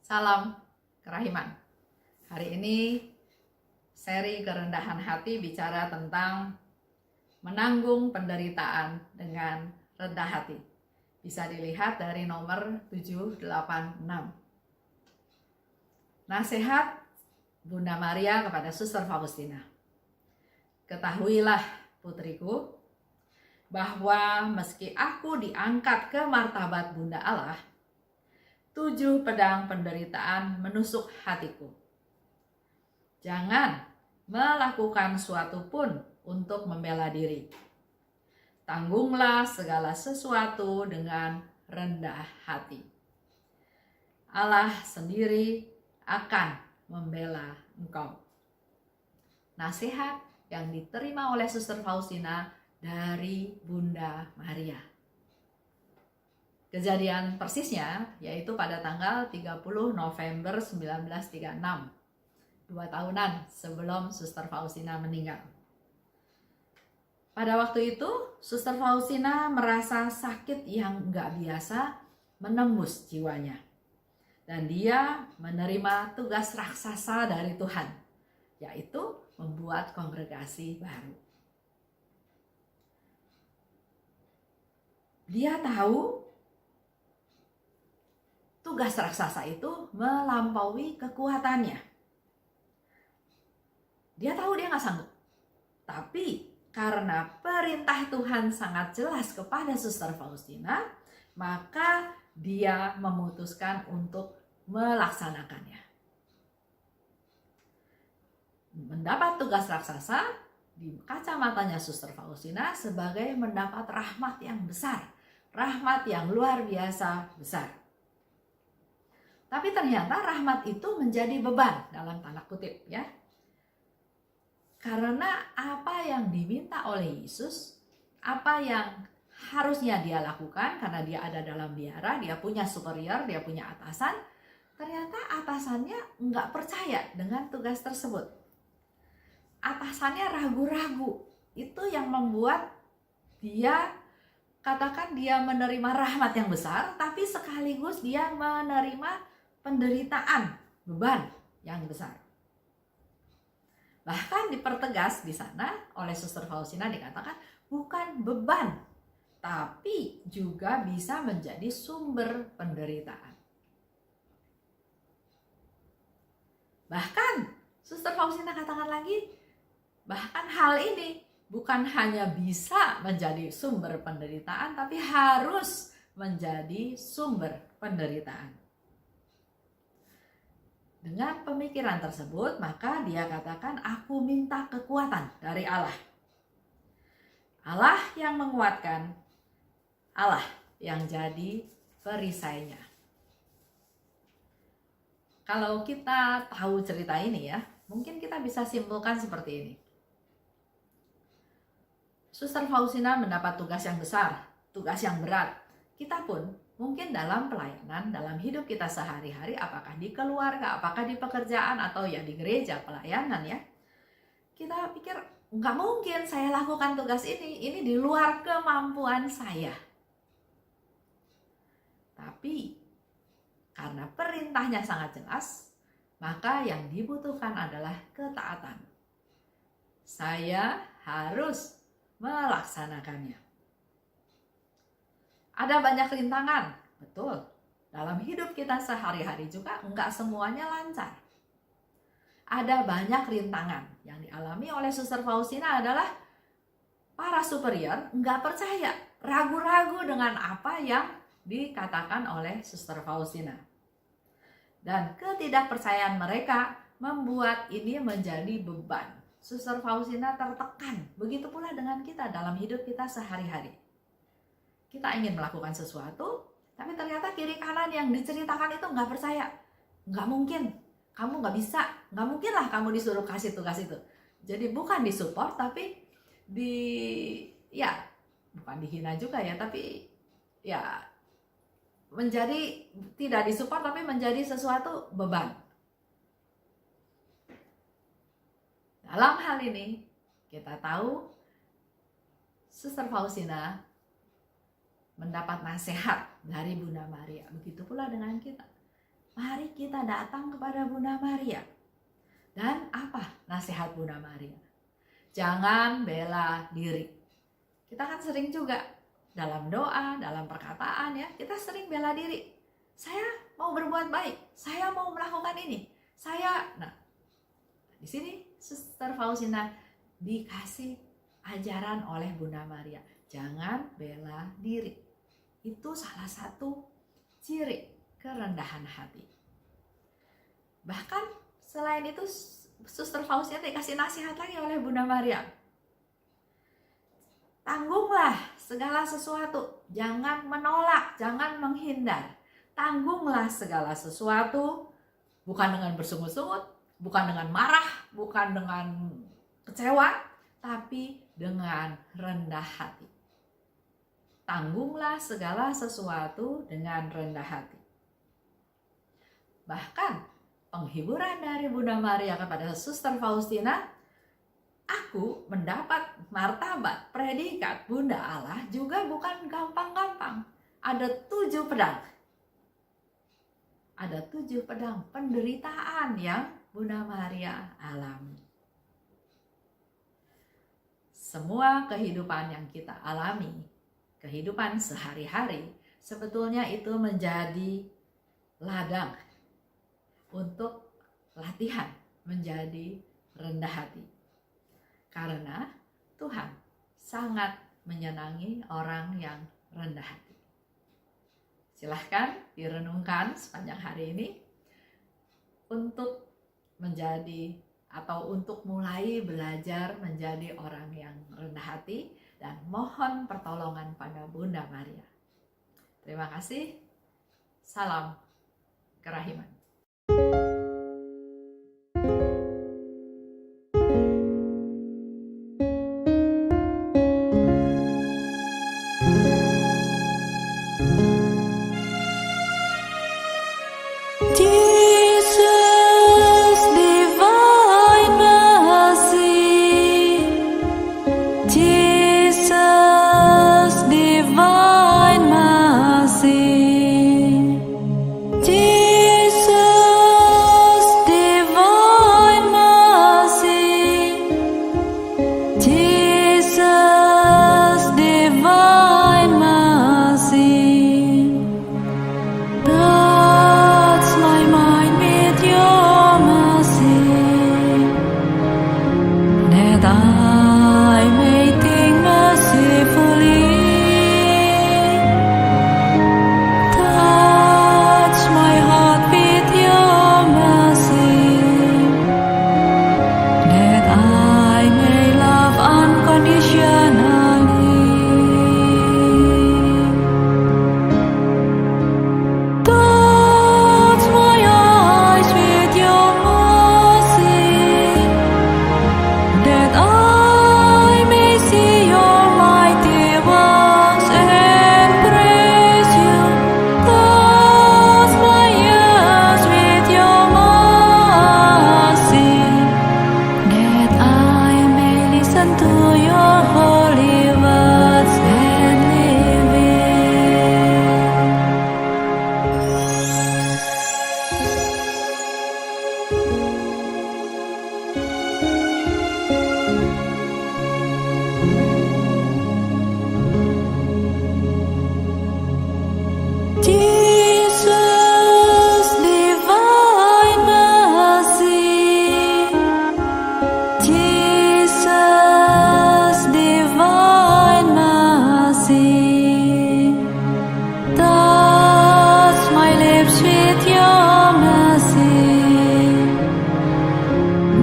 Salam kerahiman. Hari ini seri kerendahan hati bicara tentang menanggung penderitaan dengan rendah hati. Bisa dilihat dari nomor 786. Nasihat Bunda Maria kepada Suster Faustina. Ketahuilah putriku, bahwa meski aku diangkat ke martabat Bunda Allah, 7 pedang penderitaan menusuk hatiku. Jangan melakukan suatu pun untuk membela diri. Tanggunglah segala sesuatu dengan rendah hati. Allah sendiri akan membela engkau. Nasihat yang diterima oleh Suster Faustina dari Bunda Maria. Kejadian persisnya yaitu pada tanggal 30 November 1936, 2 tahunan sebelum Suster Faustina meninggal. Pada waktu itu, Suster Faustina merasa sakit yang nggak biasa menembus jiwanya. Dan dia menerima tugas raksasa dari Tuhan, yaitu membuat kongregasi baru. Dia tahu tugas raksasa itu melampaui kekuatannya. Dia tahu dia nggak sanggup. Tapi karena perintah Tuhan sangat jelas kepada Suster Faustina, maka dia memutuskan untuk melaksanakannya. Mendapat tugas raksasa di kacamatanya Suster Faustina sebagai mendapat rahmat yang besar, rahmat yang luar biasa besar. Tapi ternyata rahmat itu menjadi beban dalam tanda kutip ya. Karena apa yang diminta oleh Yesus, apa yang harusnya dia lakukan karena dia ada dalam biara, dia punya superior, dia punya atasan, ternyata atasannya nggak percaya dengan tugas tersebut. Atasannya ragu-ragu. Itu yang membuat dia katakan dia menerima rahmat yang besar, tapi sekaligus dia menerima penderitaan, beban yang besar. Bahkan dipertegas di sana oleh Suster Faustina dikatakan bukan beban, tapi juga bisa menjadi sumber penderitaan. Bahkan Suster Faustina katakan lagi, bahkan hal ini bukan hanya bisa menjadi sumber penderitaan, tapi harus menjadi sumber penderitaan. Dengan pemikiran tersebut, maka dia katakan, aku minta kekuatan dari Allah. Allah yang menguatkan, Allah yang jadi perisainya. Kalau kita tahu cerita ini ya, mungkin kita bisa simpulkan seperti ini. Suster Faustina mendapat tugas yang besar, tugas yang berat. Kita pun mungkin dalam pelayanan, dalam hidup kita sehari-hari, apakah di keluarga, apakah di pekerjaan, atau ya di gereja pelayanan ya, kita pikir nggak mungkin saya lakukan tugas ini di luar kemampuan saya. Tapi karena perintahnya sangat jelas, maka yang dibutuhkan adalah ketaatan. Saya harus melaksanakannya. Ada banyak rintangan, betul. Dalam hidup kita sehari-hari juga enggak semuanya lancar. Ada banyak rintangan yang dialami oleh Suster Faustina adalah para superior enggak percaya, ragu-ragu dengan apa yang dikatakan oleh Suster Faustina. Dan ketidakpercayaan mereka membuat ini menjadi beban. Suster Faustina tertekan, begitu pula dengan kita dalam hidup kita sehari-hari. Kita ingin melakukan sesuatu, tapi ternyata kiri kanan yang diceritakan itu nggak percaya. Nggak mungkin, kamu nggak bisa, nggak mungkin lah kamu disuruh kasih tugas itu. Jadi bukan disupport, tapi bukan dihina juga ya, tapi ya menjadi tidak disupport, tapi menjadi sesuatu beban. Dalam hal ini, kita tahu Suster Faustina mendapat nasihat dari Bunda Maria. Begitu pula dengan kita. mari kita datang kepada Bunda Maria. Dan apa nasihat Bunda Maria? Jangan bela diri. Kita kan sering juga dalam doa, dalam perkataan ya, kita sering bela diri. Saya mau berbuat baik, saya mau melakukan ini. Nah, di sini Suster Faustina dikasih ajaran oleh Bunda Maria. Jangan bela diri. Itu salah satu ciri kerendahan hati. Bahkan selain itu Suster Faustina dikasih nasihat lagi oleh Bunda Maria. Tanggunglah segala sesuatu, jangan menolak, jangan menghindar. Tanggunglah segala sesuatu, bukan dengan bersungut-sungut, bukan dengan marah, bukan dengan kecewa, tapi dengan rendah hati. Tanggunglah segala sesuatu dengan rendah hati. Bahkan penghiburan dari Bunda Maria kepada Suster Faustina, aku mendapat martabat predikat Bunda Allah juga bukan gampang-gampang. Ada 7 pedang. Ada 7 pedang penderitaan yang Bunda Maria alami. Semua kehidupan yang kita alami, kehidupan sehari-hari, sebetulnya itu menjadi ladang untuk latihan menjadi rendah hati. Karena Tuhan sangat menyenangi orang yang rendah hati. Silahkan direnungkan sepanjang hari ini untuk menjadi atau untuk mulai belajar menjadi orang yang rendah hati dan mohon pertolongan pada Bunda Maria. Terima kasih. Salam kerahiman.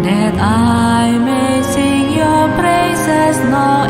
that I may sing your praises, Lord.